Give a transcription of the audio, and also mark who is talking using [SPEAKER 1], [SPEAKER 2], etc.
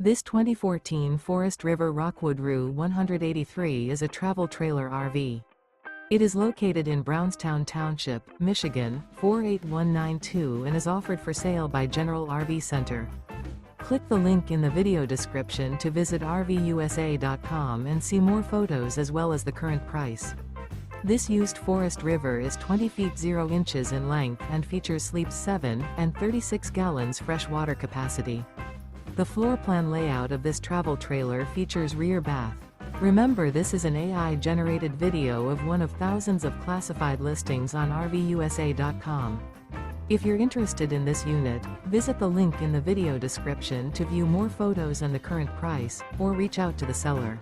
[SPEAKER 1] This 2014 Forest River Rockwood Roo 183 is a travel trailer RV. It is located in Brownstown Township, Michigan, 48192 and is offered for sale by General RV Center. Click the link in the video description to visit RVUSA.com and see more photos as well as the current price. This used Forest River is 20 feet 0 inches in length and features sleeps 7 and 36 gallons fresh water capacity. The floor plan layout of this travel trailer features rear bath. Remember, this is an AI-generated video of one of thousands of classified listings on RVUSA.com. If you're interested in this unit, visit the link in the video description to view more photos and the current price, or reach out to the seller.